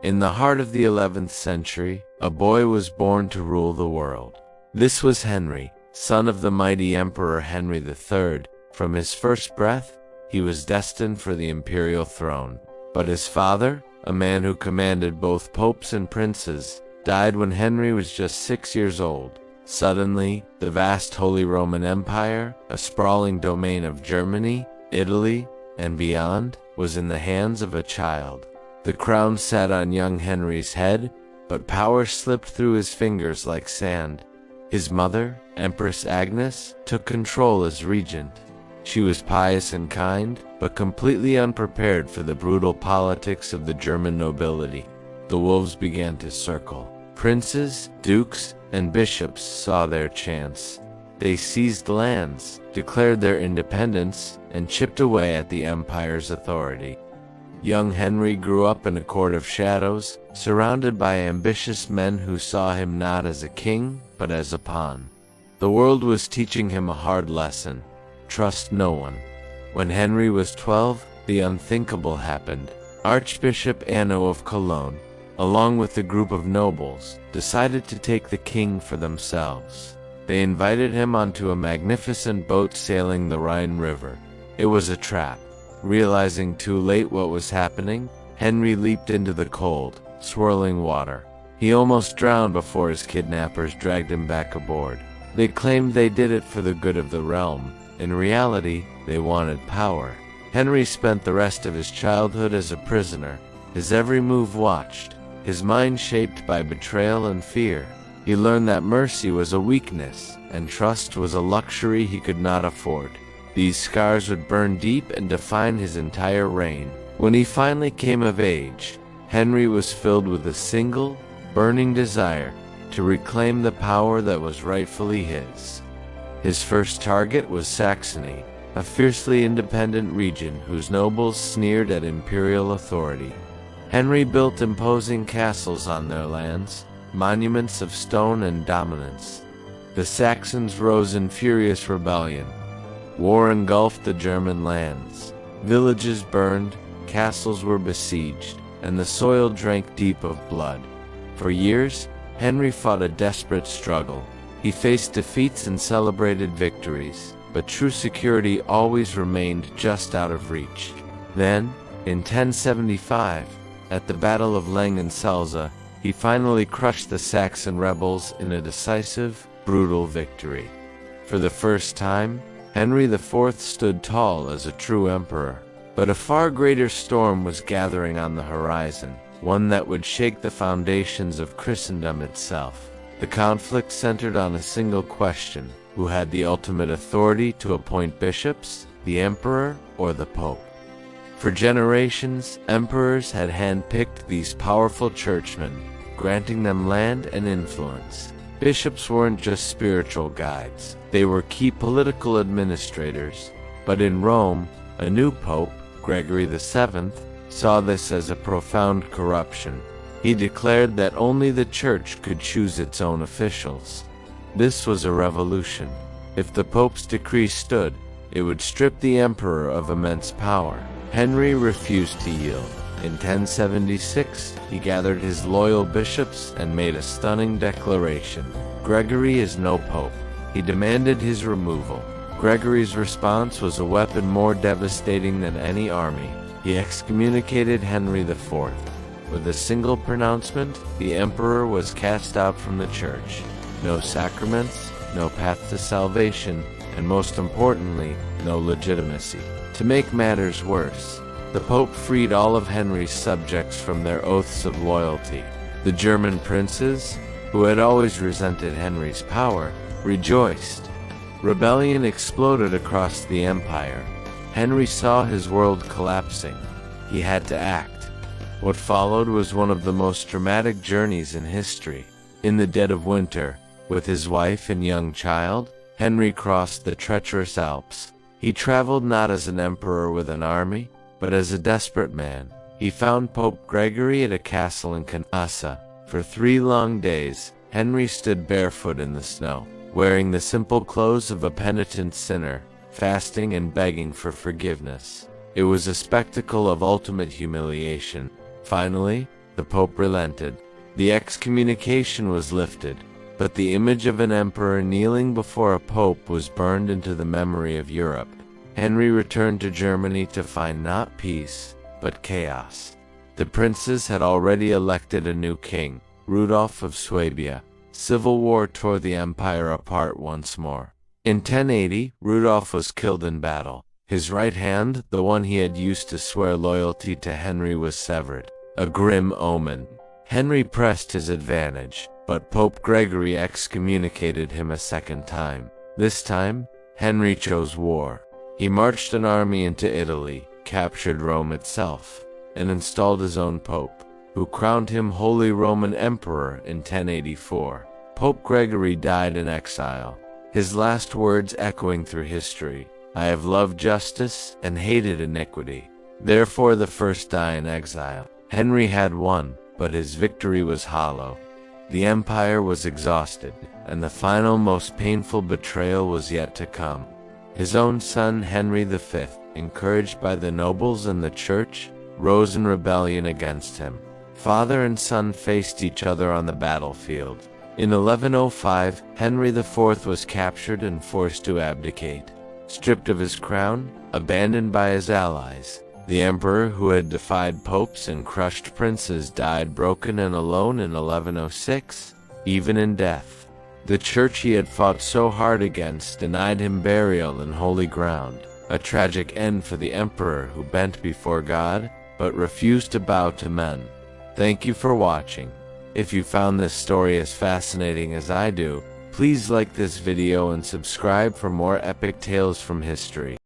In the heart of the 11th century, a boy was born to rule the world. This was Henry, son of the mighty Emperor Henry III. From his first breath, he was destined for the imperial throne. But his father, a man who commanded both popes and princes, died when Henry was just 6 years old. Suddenly, the vast Holy Roman Empire, a sprawling domain of Germany, Italy, and beyond, was in the hands of a child. The crown sat on young Henry's head, but power slipped through his fingers like sand. His mother, Empress Agnes, took control as regent. She was pious and kind, but completely unprepared for the brutal politics of the German nobility. The wolves began to circle. Princes, dukes, and bishops saw their chance. They seized lands, declared their independence, and chipped away at the empire's authority. Young Henry grew up in a court of shadows, surrounded by ambitious men who saw him not as a king, but as a pawn. The world was teaching him a hard lesson: trust no one. When Henry was 12, the unthinkable happened. Archbishop Anno of Cologne, along with a group of nobles, decided to take the king for themselves. They invited him onto a magnificent boat sailing the Rhine River. It was a trap. Realizing too late what was happening, Henry leaped into the cold, swirling water. He almost drowned before his kidnappers dragged him back aboard. They claimed they did it for the good of the realm. In reality, they wanted power. Henry spent the rest of his childhood as a prisoner, his every move watched, his mind shaped by betrayal and fear. He learned that mercy was a weakness, and trust was a luxury he could not afford. These scars would burn deep and define his entire reign. When he finally came of age, Henry was filled with a single, burning desire to reclaim the power that was rightfully his. His first target was Saxony, a fiercely independent region whose nobles sneered at imperial authority. Henry built imposing castles on their lands, monuments of stone and dominance. The Saxons rose in furious rebellion. War engulfed the German lands. Villages burned, castles were besieged, and the soil drank deep of blood. For years, Henry fought a desperate struggle. He faced defeats and celebrated victories, but true security always remained just out of reach. Then, in 1075, at the Battle of Langensalza, he finally crushed the Saxon rebels in a decisive, brutal victory. For the first time, Henry IV stood tall as a true emperor. But a far greater storm was gathering on the horizon, one that would shake the foundations of Christendom itself. The conflict centered on a single question: who had the ultimate authority to appoint bishops, the emperor or the pope? For generations, emperors had handpicked these powerful churchmen, granting them land and influence. Bishops weren't just spiritual guides, they were key political administrators. But in Rome, a new pope, Gregory VII, saw this as a profound corruption. He declared that only the church could choose its own officials. This was a revolution. If the pope's decree stood, it would strip the emperor of immense power. Henry refused to yield. In 1076, he gathered his loyal bishops and made a stunning declaration: Gregory is no pope. He demanded his removal. Gregory's response was a weapon more devastating than any army. He excommunicated Henry IV. With a single pronouncement, the emperor was cast out from the church. No sacraments, no path to salvation, and most importantly, no legitimacy. To make matters worse, the Pope freed all of Henry's subjects from their oaths of loyalty. The German princes, who had always resented Henry's power, rejoiced. Rebellion exploded across the empire. Henry saw his world collapsing. He had to act. What followed was one of the most dramatic journeys in history. In the dead of winter, with his wife and young child, Henry crossed the treacherous Alps. He traveled not as an emperor with an army, but as a desperate man. He found Pope Gregory at a castle in Canossa. For 3 long days, Henry stood barefoot in the snow, wearing the simple clothes of a penitent sinner, fasting and begging for forgiveness. It was a spectacle of ultimate humiliation. Finally, The Pope relented. The excommunication was lifted, but the image of an emperor kneeling before a pope was burned into the memory of Europe. Henry returned to Germany to find not peace, but chaos. The princes had already elected a new king, Rudolf of Swabia. Civil war tore the empire apart once more. In 1080, Rudolf was killed in battle. His right hand, the one he had used to swear loyalty to Henry, was severed. A grim omen. Henry pressed his advantage, but Pope Gregory excommunicated him a second time. This time, Henry chose war. He marched an army into Italy, captured Rome itself, and installed his own pope, who crowned him Holy Roman Emperor in 1084. Pope Gregory died in exile, his last words echoing through history: "I have loved justice and hated iniquity. Therefore the first die in exile." Henry had won, but his victory was hollow. The empire was exhausted, and the final, most painful betrayal was yet to come. His own son Henry V, encouraged by the nobles and the church, rose in rebellion against him. Father and son faced each other on the battlefield. In 1105, Henry IV was captured and forced to abdicate. Stripped of his crown, abandoned by his allies, the emperor, who had defied popes and crushed princes, died broken and alone in 1106, even in death. The church he had fought so hard against denied him burial in holy ground, a tragic end for the emperor who bent before God, but refused to bow to men. Thank you for watching. If you found this story as fascinating as I do, please like this video and subscribe for more epic tales from history.